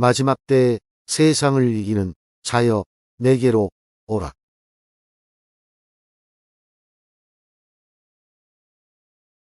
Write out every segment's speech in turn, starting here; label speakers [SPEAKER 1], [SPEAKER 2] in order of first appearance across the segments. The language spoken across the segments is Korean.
[SPEAKER 1] 마지막 때에 세상을 이기는 자여 내게로 오라.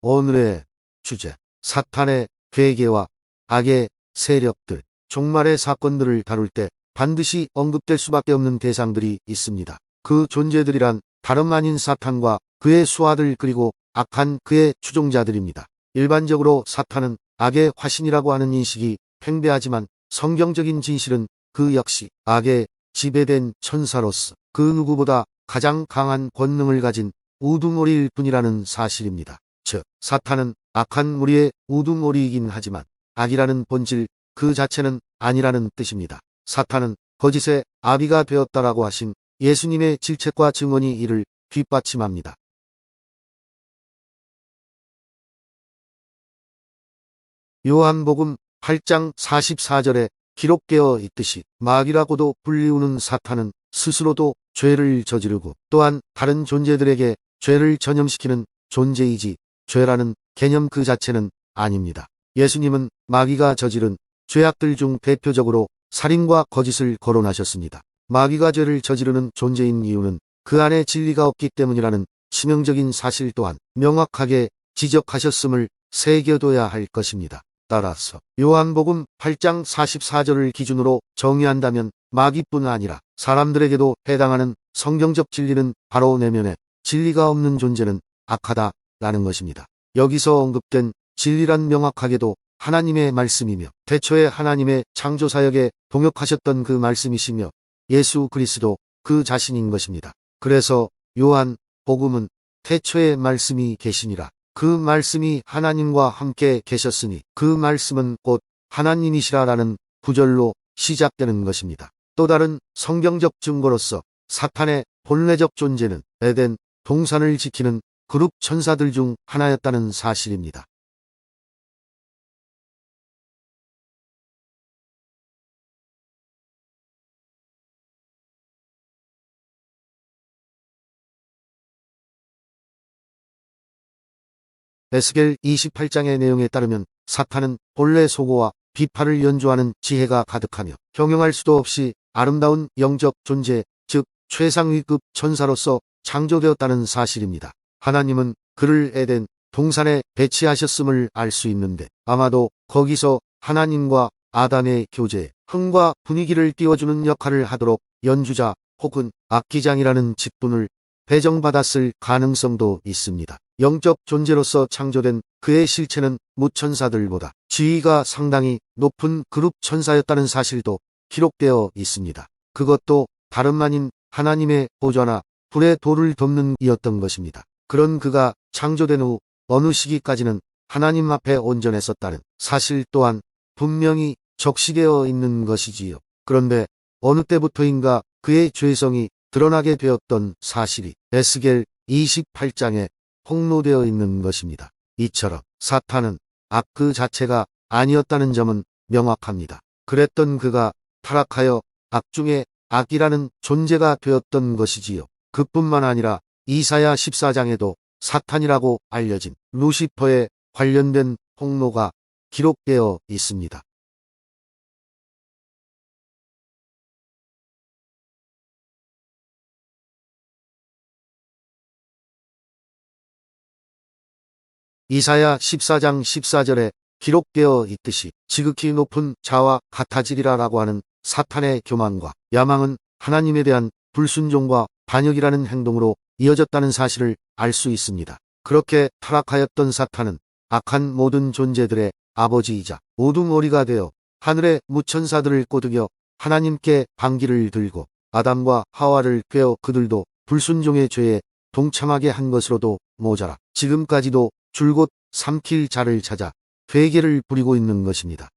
[SPEAKER 1] 오늘의 주제, 사탄의 괴계와 악의 세력들. 종말의 사건들을 다룰 때 반드시 언급될 수밖에 없는 대상들이 있습니다. 그 존재들이란 다름 아닌 사탄과 그의 수하들 그리고 악한 그의 추종자들입니다. 일반적으로 사탄은 악의 화신이라고 하는 인식이 팽배하지만 성경적인 진실은 그 역시 악에 지배된 천사로서 그 누구보다 가장 강한 권능을 가진 우두머리일 뿐이라는 사실입니다. 즉, 사탄은 악한 무리의 우두머리이긴 하지만 악이라는 본질 그 자체는 아니라는 뜻입니다. 사탄은 거짓의 아비가 되었다라고 하신 예수님의 질책과 증언이 이를 뒷받침합니다. 요한복음 8장 44절에 기록되어 있듯이 마귀라고도 불리우는 사탄은 스스로도 죄를 저지르고 또한 다른 존재들에게 죄를 전염시키는 존재이지 죄라는 개념 그 자체는 아닙니다. 예수님은 마귀가 저지른 죄악들 중 대표적으로 살인과 거짓을 거론하셨습니다. 마귀가 죄를 저지르는 존재인 이유는 그 안에 진리가 없기 때문이라는 치명적인 사실 또한 명확하게 지적하셨음을 새겨둬야 할 것입니다. 따라서 요한복음 8장 44절을 기준으로 정의한다면 마귀뿐 아니라 사람들에게도 해당하는 성경적 진리는 바로 내면에 진리가 없는 존재는 악하다라는 것입니다. 여기서 언급된 진리란 명확하게도 하나님의 말씀이며 태초에 하나님의 창조사역에 동역하셨던 그 말씀이시며 예수 그리스도 그 자신인 것입니다. 그래서 요한 복음은 태초에 말씀이 계시니라. 그 말씀이 하나님과 함께 계셨으니 그 말씀은 곧 하나님이시라라는 구절로 시작되는 것입니다. 또 다른 성경적 증거로서 사탄의 본래적 존재는 에덴 동산을 지키는 그룹 천사들 중 하나였다는 사실입니다. 에스겔 28장의 내용에 따르면 사탄은 본래 소고와 비파를 연주하는 지혜가 가득하며 경영할 수도 없이 아름다운 영적 존재, 즉 최상위급 천사로서 창조되었다는 사실입니다. 하나님은 그를 에덴 동산에 배치하셨음을 알 수 있는데 아마도 거기서 하나님과 아담의 교제, 흥과 분위기를 띄워주는 역할을 하도록 연주자 혹은 악기장이라는 직분을 배정받았을 가능성도 있습니다. 영적 존재로서 창조된 그의 실체는 무천사들보다 지위가 상당히 높은 그룹 천사였다는 사실도 기록되어 있습니다. 그것도 다름 아닌 하나님의 보좌나 불의 도를 덮는 이였던 것입니다. 그런 그가 창조된 후 어느 시기까지는 하나님 앞에 온전했었다는 사실 또한 분명히 적시되어 있는 것이지요. 그런데 어느 때부터인가 그의 죄성이 드러나게 되었던 사실이 에스겔 28장에 폭로되어 있는 것입니다. 이처럼 사탄은 악 그 자체가 아니었다는 점은 명확합니다. 그랬던 그가 타락하여 악 중에 악이라는 존재가 되었던 것이지요. 그뿐만 아니라 이사야 14장에도 사탄이라고 알려진 루시퍼에 관련된 폭로가 기록되어 있습니다. 이사야 14장 14절에 기록되어 있듯이 지극히 높은 자와 같아지리라라고 하는 사탄의 교만과 야망은 하나님에 대한 불순종과 반역이라는 행동으로 이어졌다는 사실을 알 수 있습니다. 그렇게 타락하였던 사탄은 악한 모든 존재들의 아버지이자 우두머리가 되어 하늘의 무천사들을 꼬드겨 하나님께 반기를 들고 아담과 하와를 꿰어 그들도 불순종의 죄에 동참하게 한 것으로도 모자라 지금까지도 줄곧 삼킬 자를 찾아 괴계를 부리고 있는 것입니다.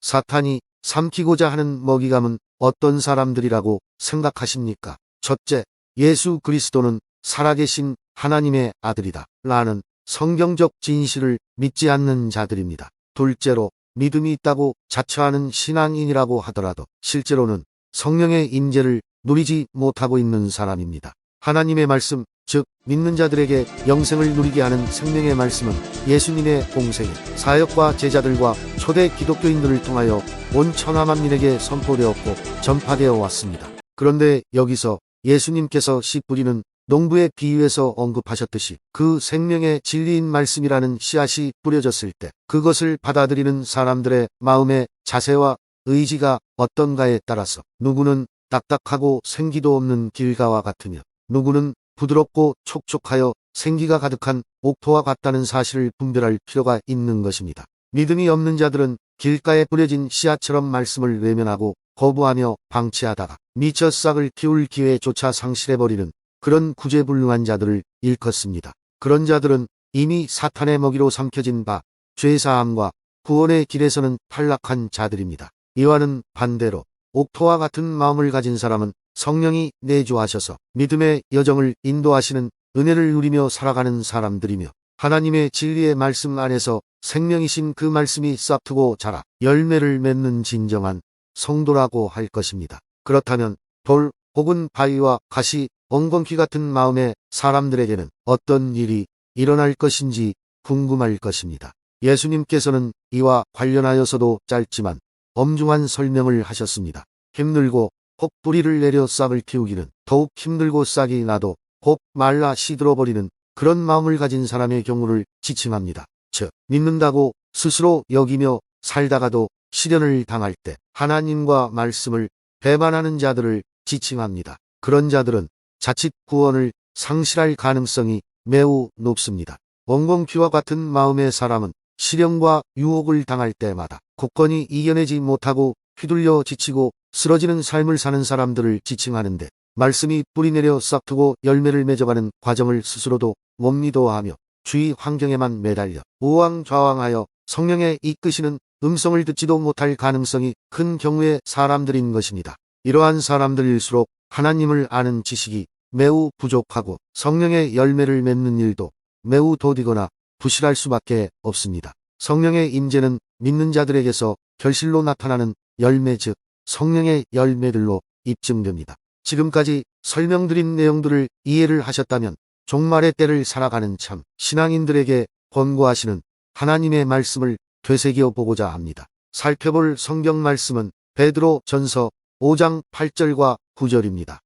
[SPEAKER 1] 사탄이 삼키고자 하는 먹이감은 어떤 사람들이라고 생각하십니까? 첫째, 예수 그리스도는 살아계신 하나님의 아들이다 라는 성경적 진실을 믿지 않는 자들입니다. 둘째로, 믿음이 있다고 자처하는 신앙인이라고 하더라도 실제로는 성령의 임재를 누리지 못하고 있는 사람입니다. 하나님의 말씀 즉 믿는 자들에게 영생을 누리게 하는 생명의 말씀은 예수님의 공생애, 사역과 제자들과 초대 기독교인들을 통하여 온 천하만민에게 선포되었고 전파되어 왔습니다. 그런데 여기서 예수님께서 씨 뿌리는 농부의 비유에서 언급하셨듯이 그 생명의 진리인 말씀이라는 씨앗이 뿌려졌을 때 그것을 받아들이는 사람들의 마음의 자세와 의지가 어떤가에 따라서 누구는 딱딱하고 생기도 없는 길가와 같으며 누구는 부드럽고 촉촉하여 생기가 가득한 옥토와 같다는 사실을 분별할 필요가 있는 것입니다. 믿음이 없는 자들은 길가에 뿌려진 씨앗처럼 말씀을 외면하고 거부하며 방치하다가 미처 싹을 틔울 기회조차 상실해버리는 그런 구제불능한 자들을 일컫습니다. 그런 자들은 이미 사탄의 먹이로 삼켜진 바 죄사함과 구원의 길에서는 탈락한 자들입니다. 이와는 반대로 옥토와 같은 마음을 가진 사람은 성령이 내주하셔서 믿음의 여정을 인도하시는 은혜를 누리며 살아가는 사람들이며 하나님의 진리의 말씀 안에서 생명이신 그 말씀이 싹트고 자라 열매를 맺는 진정한 성도라고 할 것입니다. 그렇다면 돌 혹은 바위와 가시, 엉겅퀴 같은 마음의 사람들에게는 어떤 일이 일어날 것인지 궁금할 것입니다. 예수님께서는 이와 관련하여서도 짧지만 엄중한 설명을 하셨습니다. 힘들고 혹 뿌리를 내려 싹을 틔우기는 더욱 힘들고 싹이 나도 곧 말라 시들어버리는 그런 마음을 가진 사람의 경우를 지칭합니다. 즉 믿는다고 스스로 여기며 살다가도 시련을 당할 때 하나님과 말씀을 배반하는 자들을 지칭합니다. 그런 자들은 자칫 구원을 상실할 가능성이 매우 높습니다. 엉겅퀴와 같은 마음의 사람은 시련과 유혹을 당할 때마다 굳건히 이겨내지 못하고 휘둘려 지치고 쓰러지는 삶을 사는 사람들을 지칭하는데 말씀이 뿌리내려 싹트고 열매를 맺어가는 과정을 스스로도 못 믿어하며 주위 환경에만 매달려 우왕좌왕하여 성령의 이끄시는 음성을 듣지도 못할 가능성이 큰 경우의 사람들인 것입니다. 이러한 사람들일수록 하나님을 아는 지식이 매우 부족하고 성령의 열매를 맺는 일도 매우 더디거나 부실할 수밖에 없습니다. 성령의 임재는 믿는 자들에게서 결실로 나타나는 열매 즉 성령의 열매들로 입증됩니다. 지금까지 설명드린 내용들을 이해를 하셨다면 종말의 때를 살아가는 참 신앙인들에게 권고하시는 하나님의 말씀을 되새겨 보고자 합니다. 살펴볼 성경 말씀은 베드로 전서 5장 8절과 9절입니다.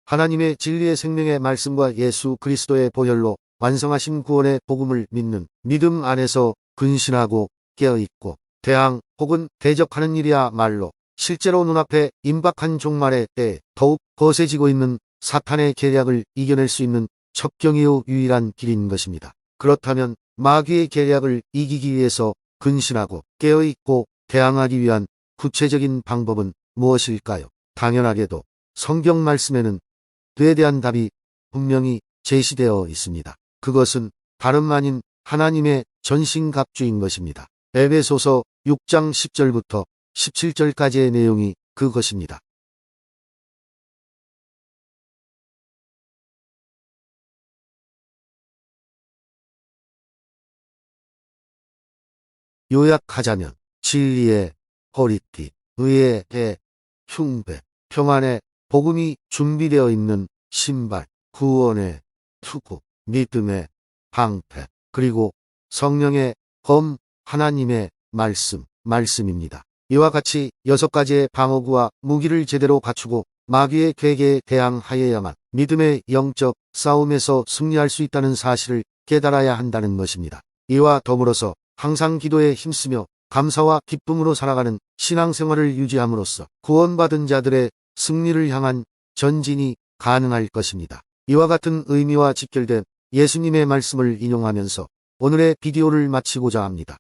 [SPEAKER 1] 하나님의 진리의 생명의 말씀과 예수 그리스도의 보혈로 완성하신 구원의 복음을 믿는 믿음 안에서 근신하고 깨어있고 대항 혹은 대적하는 일이야말로 실제로 눈앞에 임박한 종말의 때에 더욱 거세지고 있는 사탄의 계략을 이겨낼 수 있는 첩경이요 유일한 길인 것입니다. 그렇다면 마귀의 계략을 이기기 위해서 근신하고 깨어있고 대항하기 위한 구체적인 방법은 무엇일까요? 당연하게도 성경 말씀에는 그에 대한 답이 분명히 제시되어 있습니다. 그것은 다름 아닌 하나님의 전신갑주인 것입니다. 에베소서 6장 10절부터 17절까지의 내용이 그것입니다. 요약하자면 진리의 허리띠, 의의 배, 흉배, 평안의 복음이 준비되어 있는 신발, 구원의 투구, 믿음의 방패, 그리고 성령의 검, 하나님의 말씀입니다. 이와 같이 6가지의 방어구와 무기를 제대로 갖추고 마귀의 괴계에 대항하여야만 믿음의 영적 싸움에서 승리할 수 있다는 사실을 깨달아야 한다는 것입니다. 이와 더불어서 항상 기도에 힘쓰며 감사와 기쁨으로 살아가는 신앙생활을 유지함으로써 구원받은 자들의 승리를 향한 전진이 가능할 것입니다. 이와 같은 의미와 직결된 예수님의 말씀을 인용하면서 오늘의 비디오를 마치고자 합니다.